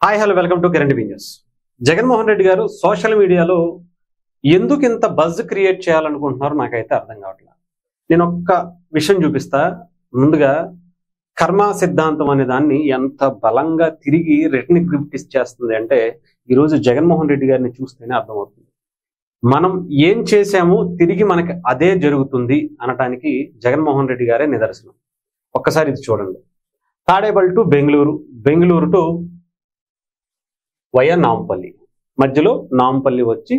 Hi hello welcome to current news. Jaganmohan Reddy గారు social మీడియాలో ఎందుకు ఇంత బజ్ క్రియేట్ చేయాలనుకుంటున్నారో నాకైతే అర్థం కావట్లేదు. నేను ఒక్క విషయం చూపిస్తా. ముందుగా కర్మ సిద్ధాంతం అనే దాన్ని ఎంత బలంగా తిరిగి రిటర్న్ గిఫ్ట్ ఇచ్చేస్తుంది అంటే ఈరోజు జగన్మోహన్ రెడ్డి గారిని చూస్తేనే అర్థమవుతుంది. మనం ఏం చేశామో తిరిగి మనకి అదే జరుగుతుంది అనటానికి జగన్మోహన్ రెడ్డి గారే నిదర్శనం. ఒక్కసారి ఇది చూడండి. Tadepalli to Bengaluru, Bengaluru to via Nampally, మధ్యలో నాంపల్లి వచ్చి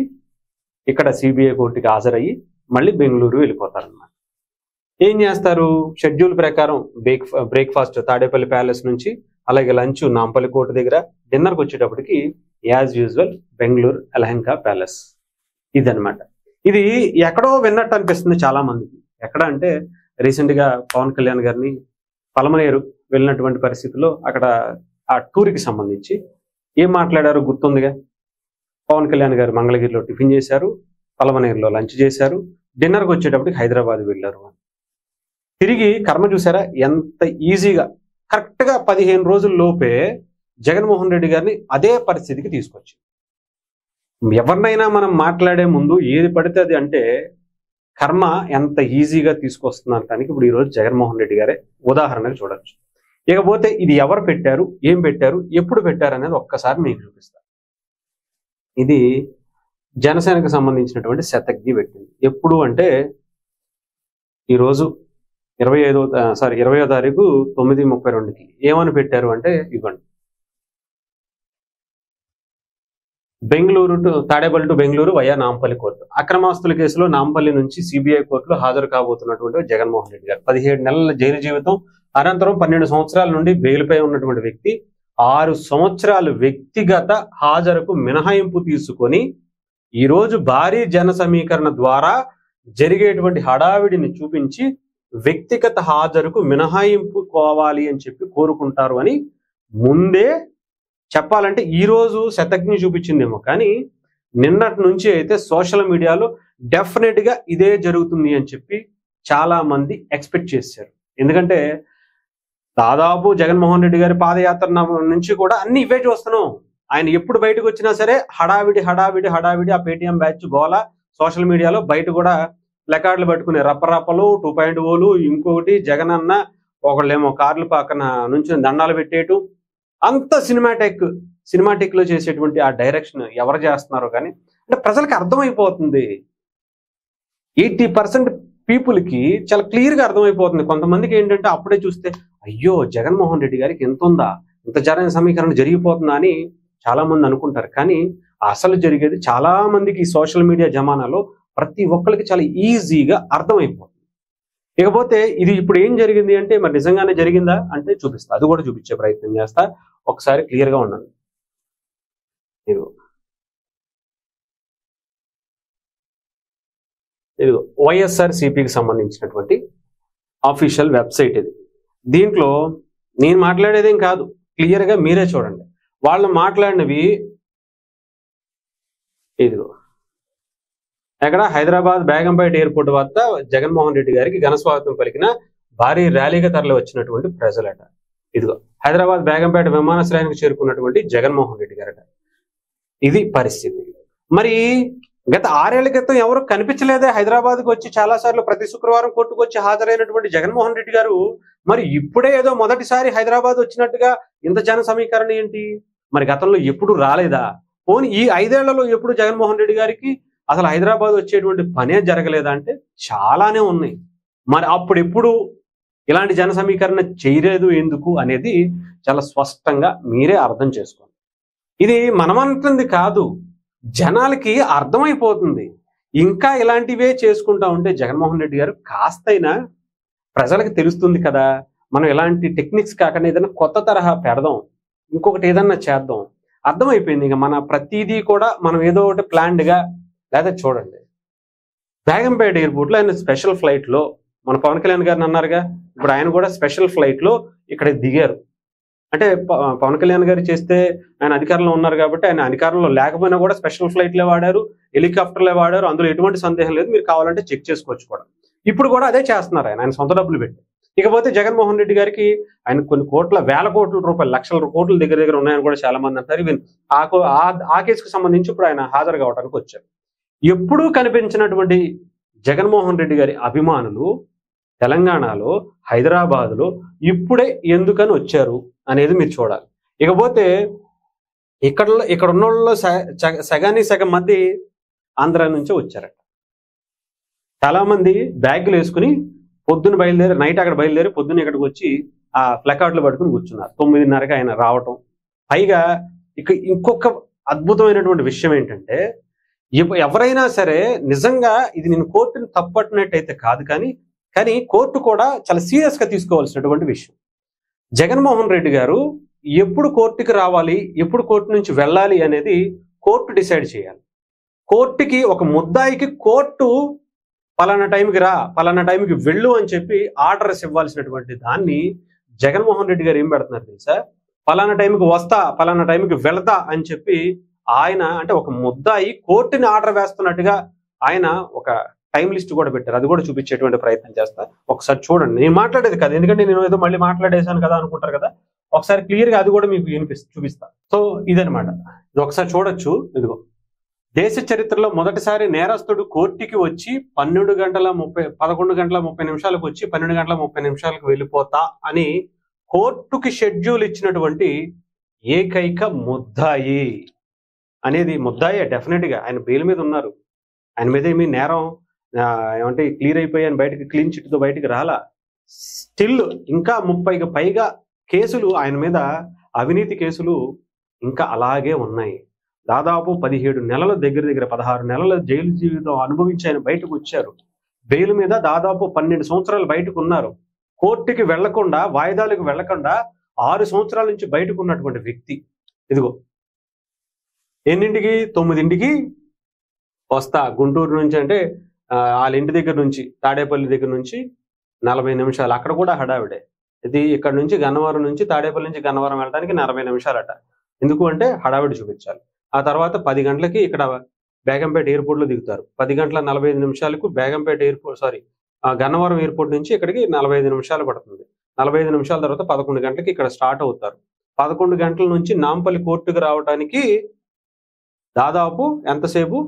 ఇక్కడ సిబిఐ కోర్టుకి హాజరయ్యి మళ్ళీ బెంగళూరు వెళ్ళిపోతారన్నమాట. ఏం చేస్తారు? షెడ్యూల్ ప్రకారం బ్రేక్ఫాస్ట్ తాడేపల్లి ప్యాలెస్ నుంచి, అలాగే లంచ్ నాంపల్లి కోర్టు దగ్గర, డిన్నర్కి వచ్చేటప్పటికి యాజ్ యూజువల్ బెంగళూరు ఎలహంకా ప్యాలెస్. ఇదనమాట. ఇది ఎక్కడో విన్నట్టు అనిపిస్తుంది చాలా మందికి. ఎక్కడ అంటే రీసెంట్గా పవన్ కళ్యాణ్ గారిని పలమనేరు వెళ్ళినటువంటి పరిస్థితుల్లో అక్కడ ఆ టూర్కి సంబంధించి ఏం మాట్లాడారో గుర్తుందిగా. పవన్ కళ్యాణ్ గారు మంగళగిరిలో టిఫిన్ చేశారు, పలమనేరులో లంచ్ చేశారు, డిన్నర్కి వచ్చేటప్పటికి హైదరాబాద్ వెళ్ళారు. తిరిగి కర్మ చూసారా ఎంత ఈజీగా, కరెక్ట్గా 15 రోజుల లోపే జగన్మోహన్ రెడ్డి గారిని అదే పరిస్థితికి తీసుకొచ్చి. ఎవరినైనా మనం మాట్లాడే ముందు ఏది పడితే అది అంటే కర్మ ఎంత ఈజీగా తీసుకొస్తుందంటానికి ఇప్పుడు ఈరోజు జగన్మోహన్ రెడ్డి గారే ఉదాహరణకు చూడొచ్చు. ఇకపోతే ఇది ఎవరు పెట్టారు, ఏం పెట్టారు, ఎప్పుడు పెట్టారు అనేది ఒక్కసారి మీకు చూపిస్తాను. ఇది జనసేనకు సంబంధించినటువంటి శతజ్ఞి పెట్టింది. ఎప్పుడు అంటే ఈరోజు 20వ తారీఖు 9/32కి ఏమని పెట్టారు అంటే ఇవ్వండి. Bengaluru to Tadepalli to Bengaluru via Nampally court. అక్రమాస్తుల కేసులో నాంపల్లి నుంచి సిబిఐ కోర్టులో హాజరు కాబోతున్నటువంటి జగన్మోహన్ రెడ్డి గారు 17 నెలల జైలు జీవితం అనంతరం 12 సంవత్సరాల నుండి బెయిల్పై ఉన్నటువంటి వ్యక్తి 6 సంవత్సరాలు వ్యక్తిగత హాజరుకు మినహాయింపు తీసుకొని ఈరోజు భారీ జన సమీకరణ ద్వారా జరిగేటువంటి హడావిడిని చూపించి వ్యక్తిగత హాజరుకు మినహాయింపు కోవాలి అని చెప్పి కోరుకుంటారు అని ముందే చెప్పాలంటే ఈరోజు శతజ్ఞి చూపించిందేమో, కానీ నిన్నటి నుంచి అయితే సోషల్ మీడియాలో డెఫినెట్గా ఇదే జరుగుతుంది అని చెప్పి చాలా మంది ఎక్స్పెక్ట్ చేశారు. ఎందుకంటే దాదాపు జగన్మోహన్ రెడ్డి గారి పాదయాత్ర నుంచి కూడా అన్ని ఇవే చూస్తున్నాం. ఆయన ఎప్పుడు బయటకు వచ్చినా సరే హడావిడి హడావిడి హడావిడి, ఆ పేటీఎం బ్యాచ్ గోల, సోషల్ మీడియాలో బయట కూడా ప్లకార్డులు పట్టుకునే రప్పరప్పలు 2.0లు, ఇంకొకటి జగన్ అన్న, ఒకళ్ళేమో కార్లు పక్కన నుంచి దండాలు పెట్టేయటం, అంత సినిమాటిక్ లో చేసేటువంటి ఆ డైరెక్షన్ ఎవరు చేస్తున్నారో కానీ అంటే ప్రజలకు అర్థమైపోతుంది. 80% పీపుల్కి చాలా క్లియర్గా అర్థమైపోతుంది. కొంతమందికి ఏంటంటే అప్పుడే చూస్తే అయ్యో జగన్మోహన్ రెడ్డి గారికి ఎంత ఉందా, ఇంత జన సమీకరణ జరిగిపోతుందా అని చాలా మంది అనుకుంటారు. కానీ అసలు జరిగేది చాలా మందికి ఈ సోషల్ మీడియా జమానాలో ప్రతి ఒక్కరికి చాలా ఈజీగా అర్థమైపోతుంది. ఇకపోతే ఇది ఇప్పుడు ఏం జరిగింది అంటే మరి నిజంగానే జరిగిందా అంటే చూపిస్తా, అది కూడా చూపించే ప్రయత్నం చేస్తా. ఒకసారి క్లియర్గా ఉండండి. ఇది వైఎస్ఆర్సీపీకి సంబంధించినటువంటి ఆఫీషియల్ వెబ్సైట్ ఇది. దీంట్లో నేను మాట్లాడేదేం కాదు, క్లియర్గా మీరే చూడండి. వాళ్ళు మాట్లాడినవి ఇదిగో ఎక్కడ హైదరాబాద్ బేగంపేట ఎయిర్పోర్ట్ వద్ద జగన్మోహన్ రెడ్డి గారికి ఘన స్వాగతం పలికిన భారీ ర్యాలీగా తరలి వచ్చినటువంటి ప్రజలట. ఇదిగో హైదరాబాద్ బేగంపేట విమానాశ్రయానికి చేరుకున్నటువంటి జగన్మోహన్ రెడ్డి గారట. ఇది పరిస్థితి. మరి గత 6 ఏళ్ల క్రితం ఎవరు కనిపించలేదే హైదరాబాద్కి వచ్చి చాలాసార్లు ప్రతి శుక్రవారం కోర్టుకు వచ్చి హాజరైనటువంటి జగన్మోహన్ రెడ్డి గారు మరి ఇప్పుడే ఏదో మొదటిసారి హైదరాబాద్ వచ్చినట్టుగా ఇంత జన సమీకరణ ఏంటి? మరి గతంలో ఎప్పుడు రాలేదా? పోనీ ఈ 5 ఏళ్లలో ఎప్పుడు జగన్మోహన్ రెడ్డి గారికి అసలు హైదరాబాద్ వచ్చేటువంటి పనే జరగలేదా అంటే చాలానే ఉన్నాయి. మరి అప్పుడెప్పుడు ఇలాంటి జన సమీకరణ చేయలేదు ఎందుకు అనేది చాలా స్పష్టంగా మీరే అర్థం చేసుకోండి. ఇది మనమంటుంది కాదు, జనాలకి అర్థమైపోతుంది. ఇంకా ఇలాంటివే చేసుకుంటా ఉంటే జగన్మోహన్ రెడ్డి గారు కాస్తైనా ప్రజలకు తెలుస్తుంది కదా, మనం ఇలాంటి టెక్నిక్స్ కాకుండా ఏదైనా కొత్త తరహా పెడదాం, ఇంకొకటి ఏదన్నా చేద్దాం. అర్థమైపోయింది. ఇక మన ప్రతిదీ కూడా మనం ఏదో ఒకటి ప్లాన్డ్గా లేదా చూడండి. బేగంపేట ఎయిర్పోర్ట్లో ఆయన స్పెషల్ ఫ్లైట్లో మన పవన్ కళ్యాణ్ గారిని అన్నారుగా, ఇప్పుడు ఆయన కూడా స్పెషల్ ఫ్లైట్లో ఇక్కడ దిగారు. అంటే పవన్ కళ్యాణ్ గారు చేస్తే ఆయన అధికారంలో ఉన్నారు కాబట్టి ఆయన అధికారంలో లేకపోయినా కూడా స్పెషల్ ఫ్లైట్లే వాడారు, హెలికాప్టర్లే వాడారు, అందులో ఎటువంటి సందేహం లేదు. మీరు కావాలంటే చెక్ చేసుకోవచ్చు కూడా. ఇప్పుడు కూడా అదే చేస్తున్నారు ఆయన సొంత డబ్బులు పెట్టి. ఇకపోతే జగన్మోహన్ రెడ్డి గారికి ఆయన కొన్ని కోట్ల వేల కోట్ల రూపాయలు లక్షల కోట్ల దగ్గర దగ్గర ఉన్నాయని కూడా చాలా మంది అంటారు. ఈవెన్ ఆ కేసుకు సంబంధించి ఇప్పుడు ఆయన హాజరు కావడానికి వచ్చారు. ఎప్పుడూ కనిపించినటువంటి జగన్మోహన్ రెడ్డి గారి అభిమానులు తెలంగాణలో హైదరాబాదులో ఇప్పుడే ఎందుకని వచ్చారు అనేది మీరు చూడాలి. ఇకపోతే ఇక్కడ ఉన్న వాళ్ళు సగానికి సగం మంది ఆంధ్ర నుంచే వచ్చారట. చాలా మంది బ్యాగులు వేసుకుని పొద్దున బయలుదేరి నైట్ అక్కడ బయలుదేరి పొద్దున్న ఇక్కడికి వచ్చి ఆ ప్లకార్డులు పట్టుకుని కూర్చున్నారు. 9:30కి ఆయన రావటం. పైగా ఇంకొక అద్భుతమైనటువంటి విషయం ఏంటంటే, ఎవరైనా సరే నిజంగా ఇది నేను కోర్టుని తప్పట్టినట్టయితే కాదు, కానీ కోర్టు కూడా చాలా సీరియస్ గా తీసుకోవాల్సినటువంటి విషయం. జగన్మోహన్ రెడ్డి గారు ఎప్పుడు కోర్టుకి రావాలి, ఎప్పుడు కోర్టు నుంచి వెళ్ళాలి అనేది కోర్టు డిసైడ్ చేయాలి. కోర్టుకి ఒక ముద్దాయికి కోర్టు పలానా టైంకి రా, పలానా టైంకి వెళ్ళు అని చెప్పి ఆర్డర్స్ ఇవ్వాల్సినటువంటి దాన్ని జగన్మోహన్ రెడ్డి గారు ఏం పెడుతున్నారు తెలుసా? పలానా టైంకి వస్తా, పలానా టైంకి వెళతా అని చెప్పి ఆయన అంటే ఒక ముద్దాయి కోర్టుని ఆర్డర్ వేస్తున్నట్టుగా ఆయన ఒక టైం లిస్ట్ కూడా పెట్టారు. అది కూడా చూపించేటువంటి ప్రయత్నం చేస్తా. ఒకసారి చూడండి. నేను మాట్లాడేది కదా, ఎందుకంటే నేను ఏదో మళ్ళీ మాట్లాడేశాను కదా అనుకుంటారు కదా. ఒకసారి క్లియర్ గా అది కూడా మీకు చూపిస్తా. సో ఇదనమాట, ఇది ఒకసారి చూడొచ్చు. ఇదిగో, దేశ చరిత్రలో మొదటిసారి నేరస్తుడు కోర్టుకి వచ్చి 11 గంటల 30 నిమిషాలకు వచ్చి 12 గంటల 30 నిమిషాలకు వెళ్ళిపోతా అని కోర్టుకి షెడ్యూల్ ఇచ్చినటువంటి ఏకైక ముద్దాయి అనేది ముద్దాయే. డెఫినెట్ గా ఆయన బెయిల్ మీద ఉన్నారు. ఆయన మీద ఏమీ నేరం ఏమంటే క్లియర్ అయిపోయి ఆయన బయటకి క్లీన్ చిట్ తో బయటకు రాలా. స్టిల్ ఇంకా 30కి పైగా కేసులు ఆయన మీద, అవినీతి కేసులు ఇంకా అలాగే ఉన్నాయి. దాదాపు 17 నెలల దగ్గర 16 నెలల జైలు జీవితం అనుభవించి ఆయన బయటకు వచ్చారు. బెయిల్ మీద దాదాపు 12 సంవత్సరాలు బయటకు ఉన్నారు. కోర్టుకి వెళ్లకుండా, వాయిదాలకు వెళ్లకుండా 6 సంవత్సరాల నుంచి బయటకు ఉన్నటువంటి వ్యక్తి. ఇదిగో ఎన్నింటికి? 9ంటికి వస్తా. గుంటూరు నుంచి అంటే వాళ్ళ ఇంటి దగ్గర నుంచి తాడేపల్లి దగ్గర నుంచి 40 నిమిషాలు. అక్కడ కూడా హడావిడే. ఇది ఇక్కడ నుంచి గన్నవరం నుంచి తాడేపల్లి నుంచి గన్నవరం వెళ్ళడానికి 40 నిమిషాలట. ఎందుకు అంటే హడావిడి చూపించాలి. ఆ తర్వాత 10 గంటలకి ఇక్కడ బేగంపేట ఎయిర్పోర్ట్ లో దిగుతారు. 10 గంటల 45 నిమిషాలకు బేగంపేట ఎయిర్పోర్ట్ గన్నవరం ఎయిర్పోర్ట్ నుంచి ఇక్కడికి 45 నిమిషాలు పడుతుంది. 45 నిమిషాల తర్వాత 11 గంటలకి ఇక్కడ స్టార్ట్ అవుతారు. 11 గంటల నుంచి నాంపల్లి కోర్టుకు రావడానికి దాదాపు ఎంతసేపు?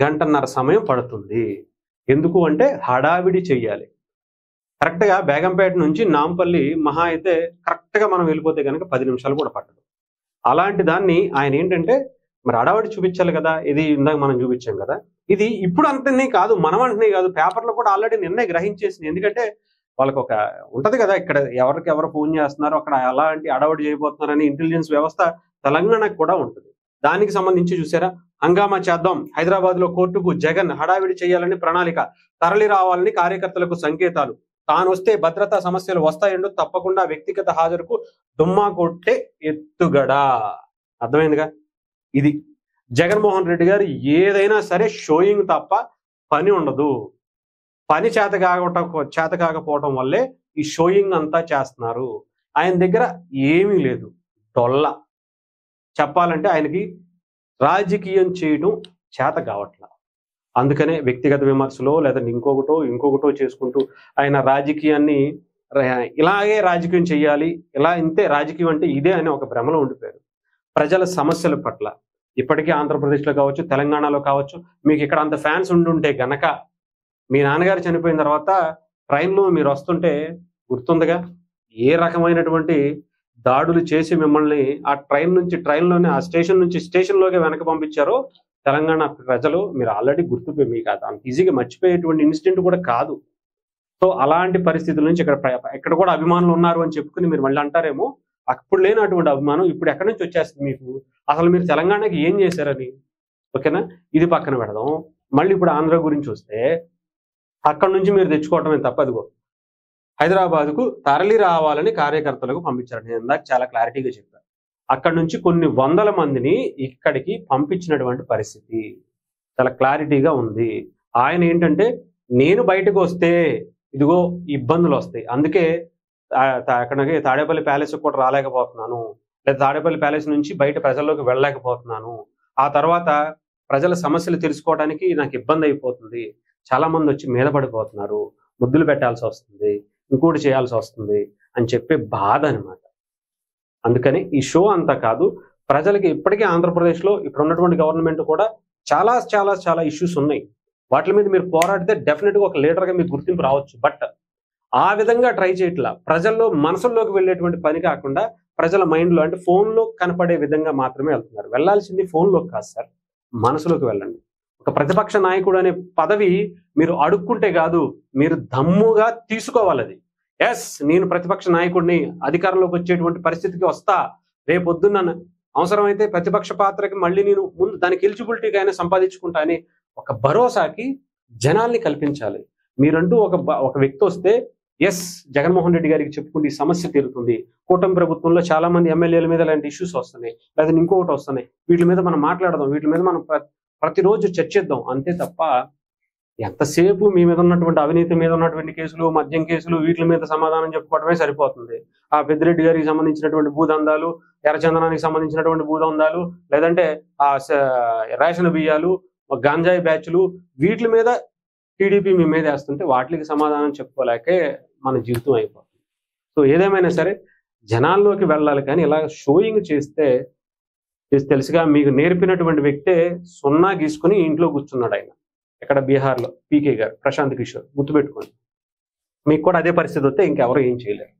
1.5 గంటల సమయం పడుతుంది. ఎందుకు అంటే హడావిడి చెయ్యాలి. కరెక్ట్ గా బేగంపేట నుంచి నాంపల్లి మహా అయితే కరెక్ట్ గా మనం వెళ్ళిపోతే కనుక 10 నిమిషాలు కూడా పట్టదు. అలాంటి దాన్ని ఆయన ఏంటంటే మరి హడావిడి చూపించాలి కదా. ఇది ఇందాక మనం చూపించాం కదా. ఇది ఇప్పుడు అంటనే కాదు, మనం అంటనే కాదు, పేపర్లో కూడా ఆల్రెడీ నిర్ణయం గ్రహించేసింది. ఎందుకంటే వాళ్ళకి ఒక ఉంటది కదా, ఇక్కడ ఎవరు ఫోన్ చేస్తున్నారు, అక్కడ అలాంటి హడావిడి చేయబోతున్నారని ఇంటెలిజెన్స్ వ్యవస్థ తెలంగాణకు కూడా ఉంటుంది. దానికి సంబంధించి చూసారా, హంగామా చేద్దాం, హైదరాబాద్ లో కోర్టుకు జగన్, హడావిడి చేయాలని ప్రణాళిక, తరలి రావాలని కార్యకర్తలకు సంకేతాలు, తాను వస్తే భద్రతా సమస్యలు వస్తాయండు, తప్పకుండా వ్యక్తిగత హాజరుకు దుమ్మా కొట్టే ఎత్తుగడ. అర్థమైందిగా? ఇది జగన్మోహన్ రెడ్డి గారు ఏదైనా సరే షోయింగ్ తప్ప పని ఉండదు. పని చేత కాకపోవటం వల్లే ఈ షోయింగ్ అంతా చేస్తున్నారు. ఆయన దగ్గర ఏమీ లేదు, డొల్ల. చెప్పాలంటే ఆయనకి రాజకీయం చేయడం చేత కావట్లా. అందుకనే వ్యక్తిగత విమర్శలో లేదా ఇంకొకటో చేసుకుంటూ ఆయన రాజకీయాన్ని ఇలాగే రాజకీయం చెయ్యాలి, ఇంతే రాజకీయం అంటే ఇదే అని ఒక భ్రమలో ఉండిపోయారు. ప్రజల సమస్యల పట్ల ఇప్పటికీ ఆంధ్రప్రదేశ్లో కావచ్చు, తెలంగాణలో కావచ్చు, మీకు ఇక్కడ అంత ఫ్యాన్స్ ఉండుంటే గనక, మీ నాన్నగారు చనిపోయిన తర్వాత ట్రైన్లో మీరు వస్తుంటే గుర్తుందిగా ఏ రకమైనటువంటి దాడులు చేసి మిమ్మల్ని ఆ ట్రైన్లోనే ఆ స్టేషన్ నుంచి స్టేషన్లోకి వెనక పంపించారో తెలంగాణ ప్రజలు. మీరు ఆల్రెడీ గుర్తుపోయి, మీకు అంత ఈజీగా మర్చిపోయేటువంటి ఇన్సిడెంట్ కూడా కాదు. సో అలాంటి పరిస్థితుల నుంచి ఇక్కడ కూడా అభిమానులు ఉన్నారు అని చెప్పుకుని మీరు మళ్ళీ అంటారేమో, అప్పుడు లేనటువంటి అభిమానం ఇప్పుడు ఎక్కడి నుంచి వచ్చేస్తుంది మీకు? అసలు మీరు తెలంగాణకి ఏం చేశారని. ఓకేనా, ఇది పక్కన పెడదాం. మళ్ళీ ఇప్పుడు ఆంధ్ర గురించి వస్తే, అక్కడ నుంచి మీరు తెచ్చుకోవటమే తప్ప అదిగో హైదరాబాద్కు తరలి రావాలని కార్యకర్తలకు పంపించారు. నేను ఇందాక చాలా క్లారిటీగా చెప్పాను. అక్కడ నుంచి కొన్ని వందల మందిని ఇక్కడికి పంపించినటువంటి పరిస్థితి చాలా క్లారిటీగా ఉంది. ఆయన ఏంటంటే, నేను బయటకు వస్తే ఇదిగో ఇబ్బందులు వస్తాయి, అందుకే అక్కడికి తాడేపల్లి ప్యాలెస్ కూడా రాలేకపోతున్నాను, లేదా తాడేపల్లి ప్యాలెస్ నుంచి బయట ప్రజల్లోకి వెళ్ళలేకపోతున్నాను, ఆ తర్వాత ప్రజల సమస్యలు తెలుసుకోవడానికి నాకు ఇబ్బంది అయిపోతుంది, చాలా మంది వచ్చి మీద పడిపోతున్నారు, ముద్దులు పెట్టాల్సి వస్తుంది, ఇంకోటి చేయాల్సి వస్తుంది అని చెప్పే బాధ అనమాట. అందుకని ఈ షో అంతా కాదు, ప్రజలకి ఇప్పటికీ ఆంధ్రప్రదేశ్లో ఇప్పుడు ఉన్నటువంటి గవర్నమెంట్ కూడా చాలా చాలా చాలా ఇష్యూస్ ఉన్నాయి. వాటి మీద మీరు పోరాడితే డెఫినెట్గా ఒక లీడర్గా మీకు గుర్తింపు రావచ్చు. బట్ ఆ విధంగా ట్రై చేయట్లా. ప్రజల్లో మనసుల్లోకి వెళ్ళేటువంటి పని కాకుండా ప్రజల మైండ్లో అంటే ఫోన్లో కనపడే విధంగా మాత్రమే వెళ్తున్నారు. వెళ్ళాల్సింది ఫోన్లోకి కాదు సార్, మనసులోకి వెళ్ళండి. ఒక ప్రతిపక్ష నాయకుడు అనే పదవి మీరు అడుక్కుంటే కాదు, మీరు దమ్ముగా తీసుకోవాలి. అది ఎస్, నేను ప్రతిపక్ష నాయకుడిని, అధికారంలోకి వచ్చేటువంటి పరిస్థితికి వస్తా, రేపొద్దున్న అవసరమైతే ప్రతిపక్ష పాత్రకి మళ్ళీ నేను ముందు దానికి ఎలిజిబిలిటీగా అయినా సంపాదించుకుంటా అని ఒక భరోసాకి జనాల్ని కల్పించాలి. మీరంటూ ఒక వ్యక్తి వస్తే ఎస్, జగన్మోహన్ రెడ్డి గారికి చెప్పుకుంటే ఈ సమస్య తీరుతుంది, కూటమి ప్రభుత్వంలో చాలా మంది ఎమ్మెల్యేల మీద ఇలాంటి ఇష్యూస్ వస్తున్నాయి, లేదా ఇంకొకటి వస్తున్నాయి, వీటి మీద మనం మాట్లాడదాం, వీటి మీద మనం ప్రతిరోజు చర్చిద్దాం అంతే తప్ప ఎంతసేపు మీ మీద ఉన్నటువంటి అవినీతి మీద ఉన్నటువంటి కేసులు, మద్యం కేసులు, వీటి మీద సమాధానం చెప్పుకోవడమే సరిపోతుంది. ఆ పెద్దిరెడ్డి గారికి సంబంధించినటువంటి భూదందాలు, ఎర్రచందనానికి సంబంధించినటువంటి భూదందాలు, లేదంటే ఆ రేషన్ బియ్యాలు, గాంజాయి బ్యాచ్లు, వీటి మీద టీడీపీ మీ మీద వేస్తుంటే వాటికి సమాధానం చెప్పుకోలేకే మన జీవితం అయిపోతుంది. సో ఏదేమైనా సరే జనాల్లోకి వెళ్ళాలి, కానీ ఇలా షోయింగ్ చేస్తే తెలుసుగా మీకు నేర్పినటువంటి వ్యక్తే సున్నా గీసుకుని ఇంట్లో కూర్చున్నాడు ఆయన. ఎక్కడ బీహార్లో పీకే గారు, ప్రశాంత్ కిషోర్, గుర్తుపెట్టుకోండి. మీకు కూడా అదే పరిస్థితి వస్తే ఇంకెవరు ఏం చేయలేరు.